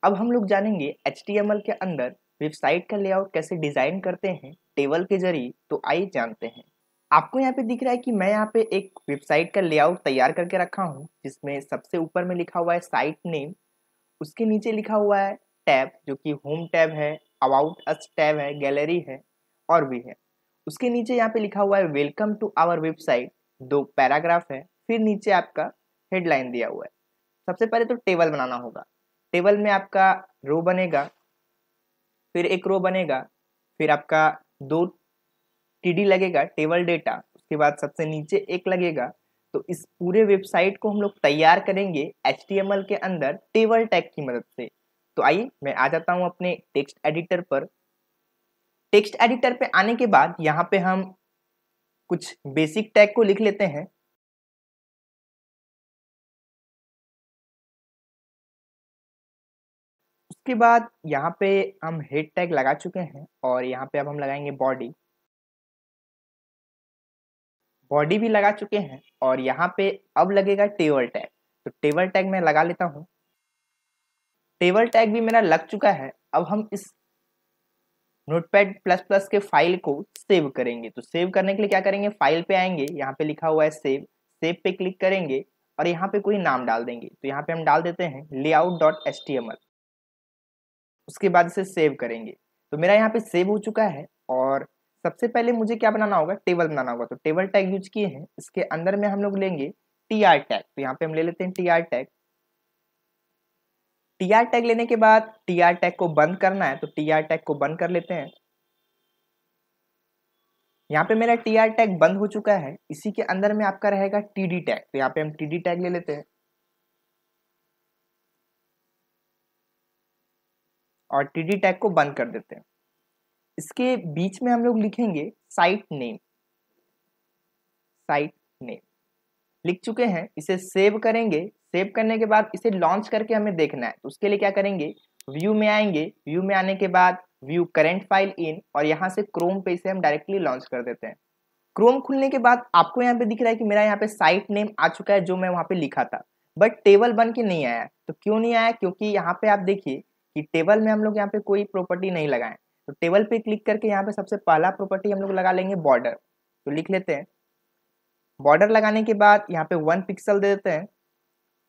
अब हम लोग जानेंगे HTML के अंदर वेबसाइट का लेआउट कैसे डिजाइन करते हैं टेबल के जरिए। तो आइए जानते हैं। आपको यहाँ पे दिख रहा है कि मैं यहाँ पे एक वेबसाइट का लेआउट तैयार करके रखा हूँ, जिसमें सबसे ऊपर में लिखा हुआ है साइट नेम। उसके नीचे लिखा हुआ है टैब, जो कि होम टैब है, अबाउट अस टैब है, गैलरी है और भी है। उसके नीचे यहाँ पे लिखा हुआ है welcome to our website. 2 paragraph है, फिर नीचे आपका हेडलाइन दिया हुआ है। सबसे पहले तो टेबल बनाना होगा। टेबल में आपका रो बनेगा, फिर एक रो बनेगा, फिर आपका 2 टीडी लगेगा, टेबल डेटा। उसके बाद सबसे नीचे एक लगेगा। तो इस पूरे वेबसाइट को हम लोग तैयार करेंगे HTML के अंदर टेबल टैग की मदद से। तो आइए मैं आ जाता हूं अपने टेक्स्ट एडिटर पर। टेक्स्ट एडिटर पे आने के बाद यहाँ पे हम कुछ बेसिक टैग को लिख लेते हैं। उसके बाद यहाँ पे हम हेड टैग लगा चुके हैं और यहाँ पे अब हम लगाएंगे बॉडी। बॉडी भी लगा चुके हैं और यहाँ पे अब लगेगा टेबल टैग। तो टेबल टैग मैं लगा लेता हूँ। टेबल टैग भी मेरा लग चुका है। अब हम इस नोटपैड प्लस प्लस के फाइल को सेव करेंगे। तो सेव करने के लिए क्या करेंगे, फाइल पे आएंगे, यहाँ पे लिखा हुआ है सेव। सेव पे क्लिक करेंगे और यहाँ पे कोई नाम डाल देंगे। तो यहाँ पे हम डाल देते हैं layout.html। उसके बाद इसे सेव करेंगे। तो मेरा यहाँ पे सेव हो चुका है। और सबसे पहले मुझे क्या बनाना होगा, टेबल बनाना होगा। तो टेबल टैग यूज किए हैं, इसके अंदर में हम लोग लेंगे टीआर टैग। तो यहाँ पे हम ले लेते हैं टीआर टैग। टीआर टैग लेने के बाद टीआर टैग को बंद करना है, तो टीआर टैग को बंद कर लेते हैं। यहाँ पे मेरा टीआर टैग बंद हो चुका है। इसी के अंदर में आपका रहेगा टीडी टैग। तो यहाँ पे हम टीडी टैग ले लेते हैं और टीडी टैग को बंद कर देते हैं। इसके बीच में हम लोग लिखेंगे साइट नेम। साइट नेम लिख चुके हैं, इसे सेव करेंगे। सेव करने के बाद इसे लॉन्च करके हमें देखना है। तो उसके लिए क्या करेंगे, व्यू में आएंगे। व्यू में आने के बाद व्यू करंट फाइल इन, और यहाँ से क्रोम पे इसे हम डायरेक्टली लॉन्च कर देते हैं। क्रोम खुलने के बाद आपको यहाँ पे दिख रहा है कि मेरा यहाँ पे साइट नेम आ चुका है, जो मैं वहाँ पे लिखा था, बट टेबल बन के नहीं आया। तो क्यों नहीं आया, क्योंकि यहाँ पे आप देखिए कि टेबल में हम लोग यहाँ पे कोई प्रॉपर्टी नहीं लगाए। तो टेबल पे क्लिक करके यहाँ पे सबसे पहला प्रॉपर्टी हम लोग लगा लेंगे बॉर्डर। तो लिख लेते हैं। बॉर्डर लगाने के बाद यहाँ पे 1 पिक्सल दे देते हैं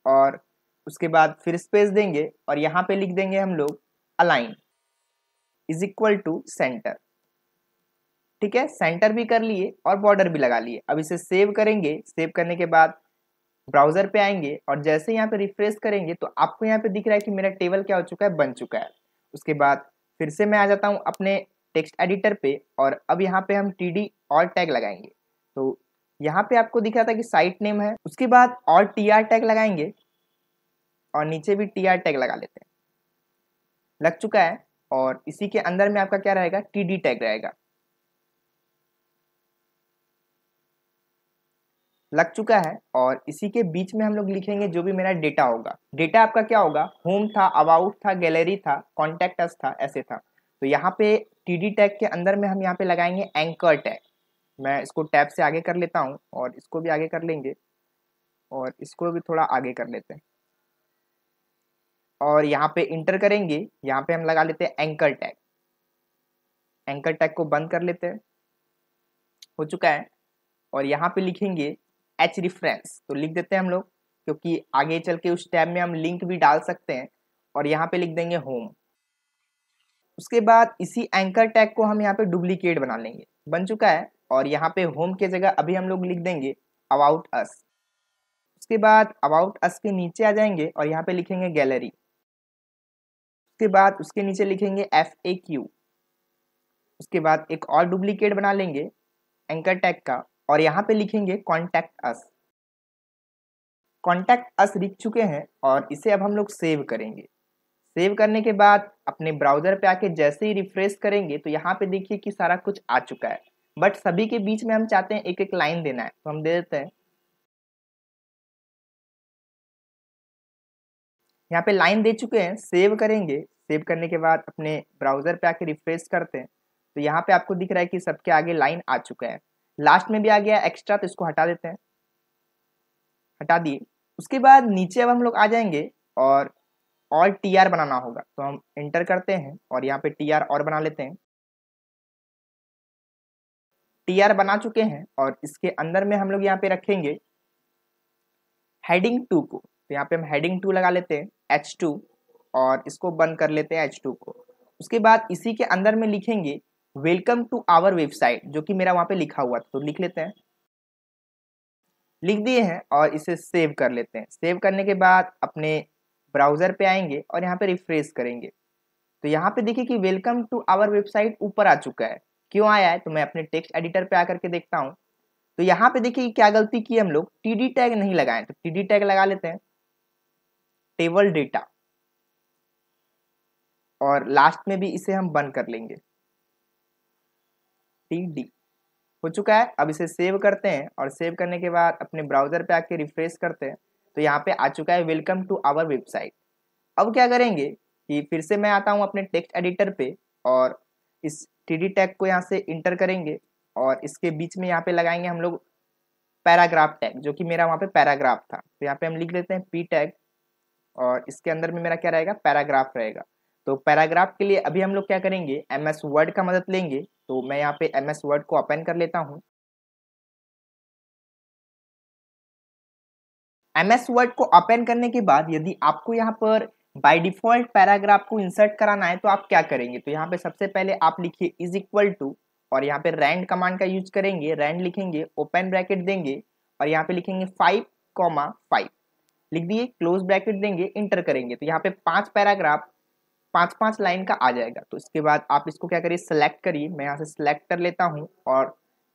और उसके बाद फिर स्पेस देंगे और यहाँ पे लिख देंगे हम लोग align is equal to centre. ठीक है, सेंटर भी कर लिए और बॉर्डर भी लगा लिए। अब इसे सेव करेंगे। सेव करने के बाद ब्राउजर पे आएंगे और जैसे यहाँ पे रिफ्रेश करेंगे तो आपको यहाँ पे दिख रहा है कि मेरा टेबल क्या हो चुका है, बन चुका है। उसके बाद फिर से मैं आ जाता हूँ अपने टेक्स्ट एडिटर पे और अब यहाँ पे हम टीडी और टैग लगाएंगे। तो यहाँ पे आपको दिख रहा था कि साइट नेम है, उसके बाद और टीआर टैग लगाएंगे और नीचे भी टीआर टैग लगा लेते हैं। लग चुका है और इसी के अंदर में आपका क्या रहेगा, टीडी टैग रहेगा। लग चुका है और इसी के बीच में हम लोग लिखेंगे जो भी मेरा डेटा होगा। डेटा आपका क्या होगा, होम था, अबाउट था, गैलरी था, कॉन्टैक्ट अस था, ऐसे था। तो यहाँ पे टीडी टैग के अंदर में हम यहाँ पे लगाएंगे एंकर टैग। मैं इसको टैब से आगे कर लेता हूँ और इसको भी आगे कर लेंगे और इसको भी थोड़ा आगे कर लेते हैं और यहाँ पे इंटर करेंगे। यहाँ पे हम लगा लेते हैं एंकर टैग। एंकर टैग को बंद कर लेते हैं। हो चुका है और यहाँ पे लिखेंगे एच रिफरेंस। तो लिख देते हैं हम लोग, क्योंकि आगे चल के उस टैब में हम लिंक भी डाल सकते हैं। और यहाँ पे लिख देंगे होम। उसके बाद इसी एंकर टैग को हम यहाँ पे डुप्लीकेट बना लेंगे। बन चुका है और यहाँ पे होम के जगह अभी हम लोग लिख देंगे अबाउट अस। उसके बाद अबाउट अस के नीचे आ जाएंगे और यहाँ पे लिखेंगे गैलरी। उसके बाद उसके नीचे लिखेंगे FAQ। उसके बाद एक और डुप्लीकेट बना लेंगे एंकर टैग का और यहाँ पे लिखेंगे कॉन्टैक्ट अस। कॉन्टैक्ट अस लिख चुके हैं और इसे अब हम लोग सेव करेंगे। सेव करने के बाद अपने ब्राउजर पे आके जैसे ही रिफ्रेश करेंगे तो यहाँ पे देखिए कि सारा कुछ आ चुका है, बट सभी के बीच में हम चाहते हैं एक एक लाइन देना है। तो हम दे देते हैं, यहाँ पे लाइन दे चुके हैं। सेव करेंगे। सेव करने के बाद अपने ब्राउजर पे आके रिफ्रेश करते हैं तो यहाँ पे आपको दिख रहा है कि सबके आगे लाइन आ चुका है। लास्ट में भी आ गया एक्स्ट्रा, तो इसको हटा देते हैं। हटा दिए। उसके बाद नीचे अब हम लोग आ जाएंगे और और TR बनाना होगा, तो हम एंटर करते हैं और यहाँ पे TR और बना लेते हैं। TR बना चुके हैं और इसके अंदर में हम लोग यहाँ पे रखेंगे हेडिंग 2 को, तो यहाँ पे हम हेडिंग 2 लगा लेते हैं H2 और इसको बंद कर लेते हैं H2 को। उसके बाद इसी के अंदर में लिखेंगे वेलकम टू आवर वेबसाइट, जो कि मेरा वहाँ पे लिखा हुआ था, तो लिख लेते हैं। लिख दिए हैं और इसे सेव कर लेते हैं। सेव करने के बाद अपने ब्राउजर पे आएंगे और यहाँ पे रिफ्रेश करेंगे, तो यहाँ पे देखिए कि वेलकम टू आवर वेबसाइट ऊपर आ चुका है। क्यों आया है, तो मैं अपने टेक्स्ट एडिटर पे आकर के देखता हूँ। तो यहाँ पे देखिए क्या गलती की हम लोग, TD टैग नहीं लगाए, तो TD टैग लगा लेते हैं, टेबल डेटा, और लास्ट में भी इसे हम बंद कर लेंगे, TD हो चुका है। अब इसे सेव करते हैं और सेव करने के बाद अपने ब्राउजर पे आके रिफ्रेश करते हैं, तो यहाँ पे आ चुका है वेलकम टू आवर वेबसाइट। अब क्या करेंगे कि फिर से मैं आता हूँ अपने टेक्स्ट एडिटर पे और इस TD टैग को यहाँ से इंटर करेंगे और इसके बीच में यहाँ पे लगाएंगे हम लोग पैराग्राफ टैग, जो कि मेरा वहाँ पे पैराग्राफ था, तो यहाँ पे हम लिख लेते हैं P टैग और इसके अंदर में मेरा क्या रहेगा, पैराग्राफ रहेगा। तो पैराग्राफ के लिए अभी हम लोग क्या करेंगे, MS वर्ड का मदद लेंगे। तो मैं यहाँ पे MS वर्ड को ओपन कर लेता हूँ। MS वर्ड को ओपन करने के बाद यदि आपको यहाँ पर बाय डिफॉल्ट पैराग्राफ को इंसर्ट कराना है तो आप क्या करेंगे, तो यहाँ पे सबसे पहले आप लिखिए इज इक्वल टू और यहाँ पे रैंड कमांड का यूज करेंगे। रैंड लिखेंगे, ओपन ब्रैकेट देंगे और यहाँ पे लिखेंगे 5,5 लिख दिए, क्लोज ब्रैकेट देंगे, इंटर करेंगे, तो यहाँ पे 5 पैराग्राफ 5-5 लाइन का आ जाएगा। तो इसके बाद आप इसको क्या करिए, सेलेक्ट करिए। मैं यहाँ से सेलेक्ट कर लेता हूँ और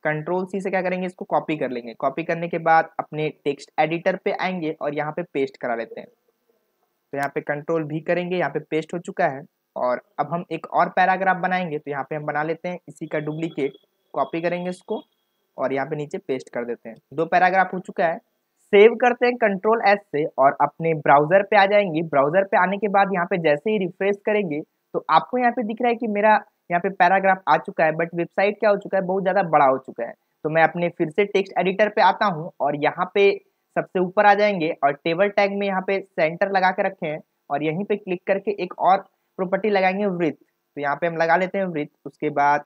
कंट्रोल C से क्या करेंगे, इसको कॉपी कर लेंगे। कॉपी करने के बाद अपने टेक्स्ट एडिटर पे आएंगे और यहाँ पे पेस्ट करा लेते हैं। तो यहाँ पे कंट्रोल V करेंगे, यहाँ पे पेस्ट हो चुका है। और अब हम एक और पैराग्राफ बनाएंगे, तो यहाँ पे हम बना लेते हैं इसी का डुप्लीकेट, कॉपी करेंगे इसको और यहाँ पे नीचे पेस्ट कर देते हैं। 2 पैराग्राफ हो चुका है। सेव करते हैं कंट्रोल S से और अपने ब्राउजर पे आ जाएंगे। ब्राउजर पे आने के बाद यहाँ पे जैसे ही रिफ्रेश करेंगे तो आपको यहाँ पे दिख रहा है कि मेरा यहाँ पे पैराग्राफ आ चुका है, बट वेबसाइट क्या हो चुका है, बहुत ज़्यादा बड़ा हो चुका है। तो मैं अपने फिर से टेक्स्ट एडिटर पे आता हूँ और यहाँ पे सबसे ऊपर आ जाएंगे और टेबल टैग में यहाँ पे सेंटर लगा के रखे हैं और यहीं पे क्लिक करके एक और प्रॉपर्टी लगाएंगे वृत्त। तो यहाँ पे हम लगा लेते हैं वृत्त। उसके बाद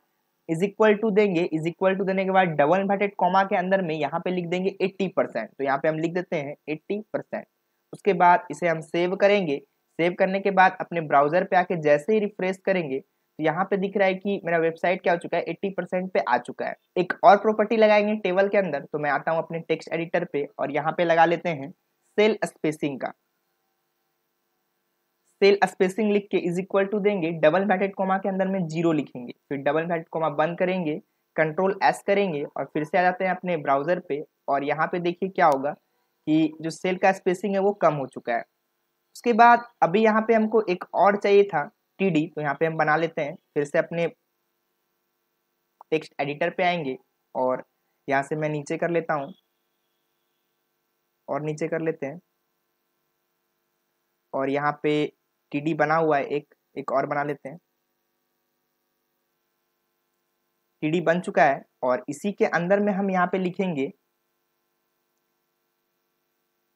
इज इक्वल टू देंगे, इज इक्वल टू देने के बाद डबल इन्वर्टेड कॉमा के अंदर में यहाँ पे लिख देंगे 80%, तो यहाँ पे हम लिख देते हैं 80%। उसके बाद इसे हम सेव करेंगे। सेव करने के बाद अपने ब्राउजर पे आके जैसे ही रिफ्रेश करेंगे तो यहाँ पे दिख रहा है कि मेरा वेबसाइट क्या हो चुका है, 80% पे आ चुका है। एक और प्रॉपर्टी लगाएंगे टेबल के अंदर, तो मैं आता हूँ अपने टेक्स्ट एडिटर पे और यहाँ पे लगा लेते हैं सेल स्पेसिंग का। सेल स्पेसिंग लिख के इज इक्वल टू देंगे, डबल इन्वर्टेड कॉमा के अंदर में 0 लिखेंगे, फिर डबल इन्वर्टेड कॉमा बंद करेंगे, कंट्रोल S करेंगे और फिर से आ जाते हैं अपने ब्राउजर पे और यहाँ पे देखिए क्या होगा कि जो सेल का स्पेसिंग है वो कम हो चुका है। उसके बाद अभी यहाँ पे हमको एक और चाहिए था TD, तो यहाँ पे हम बना लेते हैं। फिर से अपने टेक्स्ट एडिटर पे आएंगे और यहाँ से मैं नीचे कर लेता हूँ और नीचे कर लेते हैं और यहाँ पे TD बना हुआ है, एक और बना लेते हैं। TD बन चुका है और इसी के अंदर में हम यहाँ पे लिखेंगे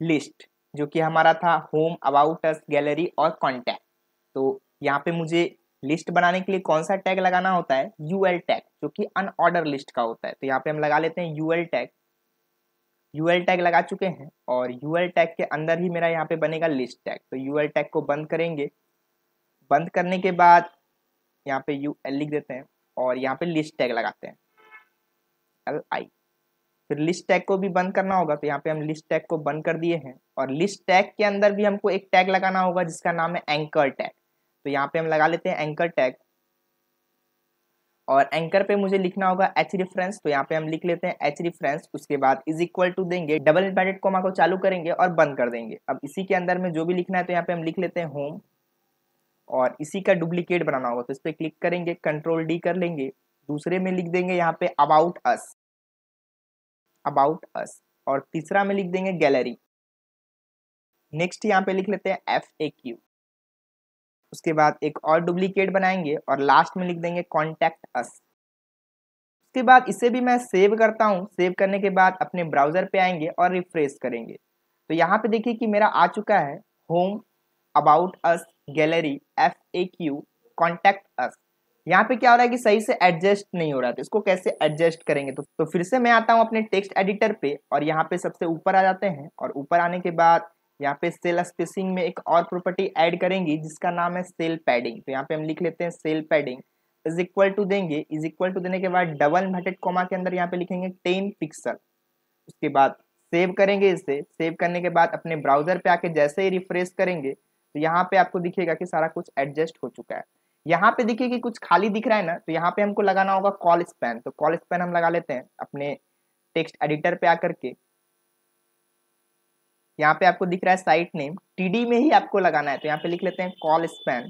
लिस्ट, जो कि हमारा था होम, अबाउट अस, गैलरी और कॉन्टैक्ट। तो यहाँ पे मुझे लिस्ट बनाने के लिए कौन सा टैग लगाना होता है, UL टैग, जो कि अनऑर्डर लिस्ट का होता है। तो यहाँ पे हम लगा लेते हैं UL टैग। UL टैग लगा चुके हैं और UL टैग के अंदर ही मेरा यहाँ पे बनेगा लिस्ट टैग। तो UL टैग को बंद करेंगे। बंद करने के बाद यहाँ पे UL लिख देते हैं और यहाँ पे लिस्ट टैग लगाते हैं LI। फिर लिस्ट टैग को भी बंद करना होगा, तो यहाँ पे हम लिस्ट टैग को बंद कर दिए हैं और लिस्ट टैग के अंदर भी हमको एक टैग लगाना होगा जिसका नाम है एंकर टैग। तो यहाँ पे हम लगा लेते हैं एंकर टैग और एंकर पे मुझे लिखना होगा H रेफरेंस, तो यहाँ पे हम लिख लेते हैं H रेफरेंस। उसके बाद इज इक्वल टू देंगे, डबल इन्वर्टेड कॉमा को चालू करेंगे और बंद कर देंगे। अब इसी के अंदर में जो भी लिखना है तो यहाँ पे हम लिख लेते हैं होम और इसी का डुप्लीकेट बनाना होगा, तो इस पर क्लिक करेंगे, कंट्रोल D कर लेंगे। दूसरे में लिख देंगे यहाँ पे अबाउट अस और तीसरा में लिख देंगे गैलरी। नेक्स्ट यहाँ पे लिख लेते हैं FAQ। उसके बाद एक और डुप्लीकेट बनाएंगे और लास्ट में लिख देंगे कॉन्टैक्ट अस। उसके बाद इसे भी मैं सेव करता हूँ। सेव करने के बाद अपने ब्राउजर पे आएंगे और रिफ्रेश करेंगे। तो यहाँ पे देखिए कि मेरा आ चुका है home, about us, gallery, FAQ, contact us. यहाँ पे क्या हो रहा है कि सही से एडजस्ट नहीं हो रहा, तो इसको कैसे एडजस्ट करेंगे? तो फिर से मैं आता हूँ अपने टेक्स्ट एडिटर पे और यहाँ पे सबसे ऊपर आ जाते हैं और ऊपर आने के बाद यहाँ पे सेल स्पेसिंग में एक और प्रॉपर्टी ऐड करेंगी जिसका नाम है सेल पैडिंग। तो यहाँ पे हम लिख लेते हैं cell padding is equal to देंगे, इज इक्वल टू देने के बाद डबल इन्वर्टेड कॉमा के अंदर यहाँ पे लिखेंगे 10 पिक्सल। उसके बाद सेव करेंगे, इसे सेव करने के बाद अपने ब्राउजर पे आके जैसे ही रिफ्रेश करेंगे तो यहाँ पे आपको दिखेगा कि सारा कुछ एडजस्ट हो चुका है। यहाँ पे देखिए कि कुछ खाली दिख रहा है ना, तो यहाँ पे हमको लगाना होगा कॉल स्पैन। तो कॉल स्पैन हम लगा लेते हैं अपने टेक्स्ट एडिटर पे आकर के। यहाँ पे आपको दिख रहा है साइट नेम, TD में ही आपको लगाना है, तो यहाँ पे लिख लेते हैं कॉल स्पैन।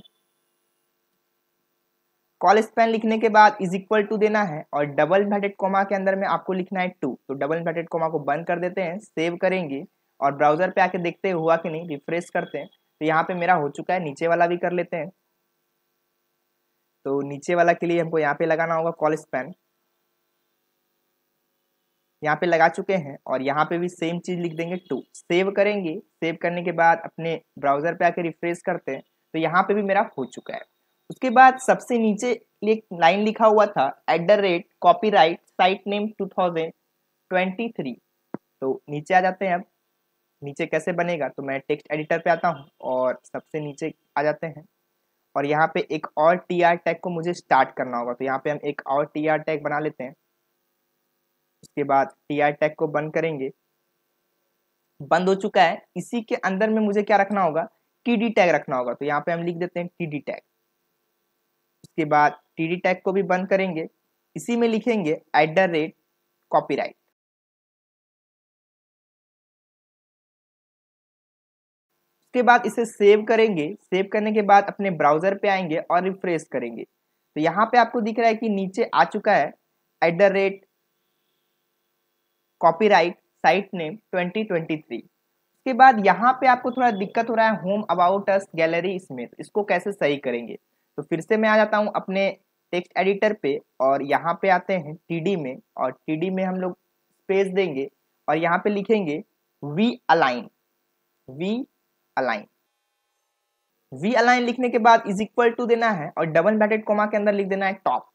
कॉल स्पैन लिखने के बाद इज इक्वल टू देना है और डबल इन्वर्टेड कॉमा के अंदर में आपको लिखना है 2। तो डबल इन्वर्टेड कॉमा को बंद कर देते हैं, सेव करेंगे और ब्राउजर पे आके देखते हैं हुआ कि नहीं, रिफ्रेश करते हैं। तो यहाँ पे मेरा हो चुका है। नीचे वाला भी कर लेते हैं। तो नीचे वाला के लिए हमको यहाँ पे लगाना होगा कॉल स्पैन। यहाँ पे लगा चुके हैं और यहाँ पे भी सेम चीज लिख देंगे 2। सेव करेंगे, सेव करने के बाद अपने ब्राउजर पे आके रिफ्रेश करते हैं तो यहाँ पे भी मेरा हो चुका है। उसके बाद सबसे नीचे एक लाइन लिखा हुआ था @copyright साइट नेम 2023। तो नीचे आ जाते हैं। अब नीचे कैसे बनेगा, तो मैं टेक्स्ट एडिटर पे आता हूँ और सबसे नीचे आ जाते हैं और यहाँ पे एक और TR टैग को मुझे स्टार्ट करना होगा। तो यहाँ पे हम एक और TR टैग बना लेते हैं। उसके बाद TR टैग को बंद करेंगे, बंद हो चुका है। इसी के अंदर में मुझे क्या रखना होगा, TD टैग रखना होगा। तो यहाँ पे हम लिख देते हैं TD टैग। उसके बाद TD टैग को भी बंद करेंगे, इसी में लिखेंगे @copyright। उसके बाद इसे सेव करेंगे, सेव करने के बाद अपने ब्राउजर पे आएंगे और रिफ्रेश करेंगे। तो यहाँ पे आपको दिख रहा है कि नीचे आ चुका है @copyright साइट नेम 2023। उसके बाद यहाँ पे आपको थोड़ा दिक्कत हो रहा है होम अबाउट अस गैलरी इसमें, तो इसको कैसे सही करेंगे? तो फिर से मैं आ जाता हूँ अपने टेक्स्ट एडिटर पे और यहाँ पे आते हैं TD में और TD में हम लोग स्पेस देंगे और यहाँ पे लिखेंगे वी अलाइन। वी अलाइन लिखने के बाद इज इक्वल टू देना है और डबल इन्वर्टेड कॉमा के अंदर लिख देना है टॉप।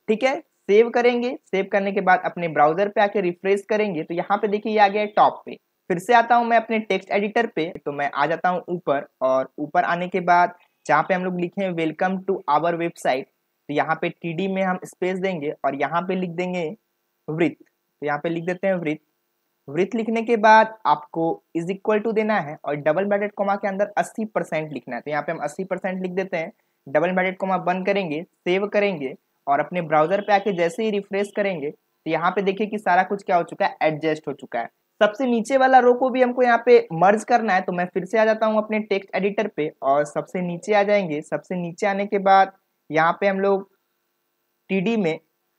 ठीक है, सेव करेंगे, सेव करने के बाद अपने ब्राउजर पे आके रिफ्रेश करेंगे तो यहाँ पे देखिए ये आ गया है टॉप पे। फिर से आता हूँ मैं अपने टेक्स्ट एडिटर पे, तो मैं आ जाता हूँ ऊपर और ऊपर आने के बाद जहाँ पे हम लोग लिखे हैं वेलकम टू आवर वेबसाइट, तो यहाँ पे TD में हम स्पेस देंगे और यहाँ पे लिख देंगे वृत्त। तो यहाँ पे लिख देते हैं वृत्त। वृत्त लिखने के बाद आपको इज इक्वल टू देना है और डबल इन्वर्टेड कॉमा के अंदर 80% लिखना है। तो यहाँ पे हम 80% लिख देते हैं, डबल इन्वर्टेड कॉमा बंद करेंगे, सेव करेंगे और अपने ब्राउजर पे आके जैसे ही रिफ्रेश करेंगे तो यहाँ पे देखिए कि सारा कुछ क्या हो चुका है, एडजस्ट हो चुका है। सबसे नीचे वाला रो को भी हमको यहाँ पे मर्ज करना है। तो मैं फिर से आ जाता हूँ अपने टेक्स्ट एडिटर पे और सबसे नीचे आ जाएंगे। सबसे नीचे आने के बाद यहाँ पे हम लोग TD में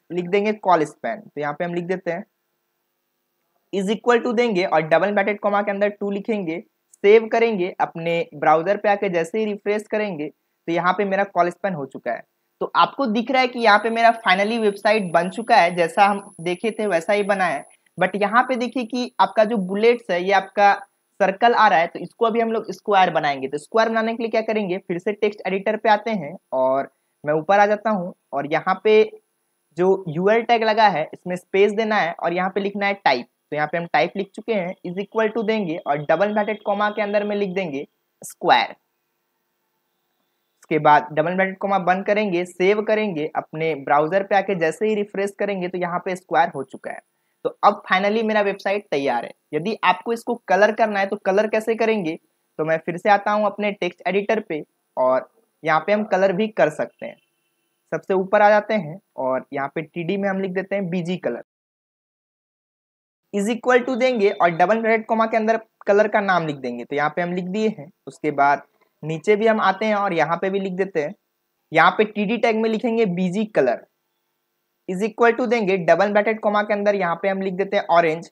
लिख देंगे कॉल स्पैन। तो यहाँ पे हम लिख देते हैं इज इक्वल टू देंगे और डबल इन्वर्टेड कॉमा के अंदर 2 लिखेंगे, सेव करेंगे, अपने ब्राउजर पे आके जैसे ही रिफ्रेश करेंगे तो यहाँ पे मेरा कॉल स्पैन हो चुका है। तो आपको दिख रहा है कि यहाँ पे मेरा फाइनली वेबसाइट बन चुका है, जैसा हम देखे थे वैसा ही बना है। बट यहाँ पे देखिए कि आपका जो बुलेट्स है ये आपका सर्कल आ रहा है, तो इसको अभी हम लोग स्क्वायर बनाएंगे। तो स्क्वायर बनाने के लिए क्या करेंगे, फिर से टेक्स्ट एडिटर पे आते हैं और मैं ऊपर आ जाता हूँ और यहाँ पे जो UL टैग लगा है इसमें स्पेस देना है और यहाँ पे लिखना है टाइप। तो यहाँ पे हम टाइप लिख चुके हैं, इज इक्वल टू देंगे और डबल इन्वर्टेड कॉमा के अंदर में लिख देंगे स्क्वायर। उसके बाद डबल इन्वर्टेड कॉमा बंद करेंगे, सेव करेंगे, अपने ब्राउजर पे आके जैसे ही रिफ्रेश करेंगे तो यहाँ पे स्क्वायर हो चुका है। तो अब फाइनली मेरा वेबसाइट तैयार है। यदि आपको इसको कलर करना है तो कलर कैसे करेंगे, तो मैं फिर से आता हूँ अपने टेक्स्ट एडिटर पे और यहाँ पे हम कलर भी कर सकते हैं। सबसे ऊपर आ जाते हैं और यहाँ पे TD में हम लिख देते हैं BG colour, is equal to देंगे और डबल इन्वर्टेड कॉमा के अंदर कलर का नाम लिख देंगे। तो यहाँ पे हम लिख दिए हैं। उसके बाद नीचे भी हम आते हैं और यहाँ पे भी लिख देते हैं। यहाँ पे TD टैग में लिखेंगे BG colour, is equal to देंगे डबल इन्वर्टेड कॉमा के अंदर यहाँ पे हम लिख देते हैं ऑरेंज।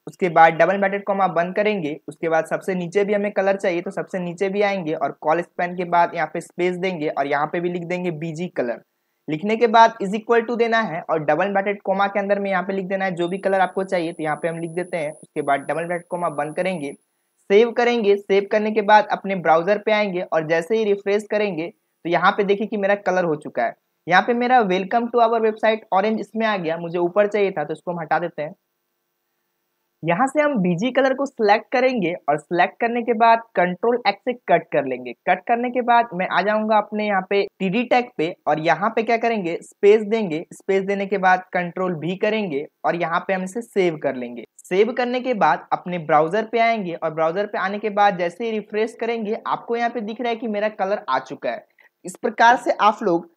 उसके बाद डबल इन्वर्टेड कॉमा बंद करेंगे। उसके बाद सबसे नीचे भी हमें कलर चाहिए तो सबसे नीचे भी आएंगे और कॉल स्पैन के बाद यहाँ पे स्पेस देंगे और यहाँ पे भी लिख देंगे BG कलर। लिखने के बाद इज इक्वल टू देना है और डबल इन्वर्टेड कॉमा के अंदर में यहाँ पे लिख देना है जो भी कलर आपको चाहिए, तो यहाँ पे हम लिख देते हैं। उसके बाद डबल इन्वर्टेड कॉमा बंद करेंगे, सेव करेंगे। सेव करने के बाद अपने ब्राउजर पे आएंगे और जैसे ही रिफ्रेश करेंगे तो यहाँ पे देखिए कि मेरा कलर हो चुका है। यहाँ पे मेरा welcome to our website orange इसमें आ गया, मुझे ऊपर चाहिए था तो इसको हम हटा देते हैं। यहाँ से हम बीजी कलर को सिलेक्ट करेंगे और सिलेक्ट करने के बाद कंट्रोल एक्स से कट कर लेंगे। कट करने के बाद मैं आ जाऊंगा अपने यहाँ पे टीडी टैग पे और यहाँ पे क्या करेंगे, स्पेस देंगे। स्पेस देने के बाद कंट्रोल भी करेंगे और यहाँ पे हम इसे सेव कर लेंगे। सेव करने के बाद अपने ब्राउजर पे आएंगे और ब्राउजर पे आने के बाद जैसे ही रिफ्रेश करेंगे आपको यहाँ पे दिख रहा है कि मेरा कलर आ चुका है। इस प्रकार से आप लोग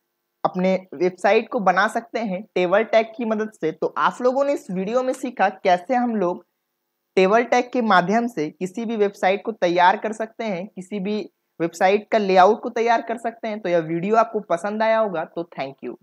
अपने वेबसाइट को बना सकते हैं टेबल टैग की मदद से। तो आप लोगों ने इस वीडियो में सीखा कैसे हम लोग टेबल टैग के माध्यम से किसी भी वेबसाइट को तैयार कर सकते हैं, किसी भी वेबसाइट का लेआउट को तैयार कर सकते हैं। तो यह वीडियो आपको पसंद आया होगा तो थैंक यू।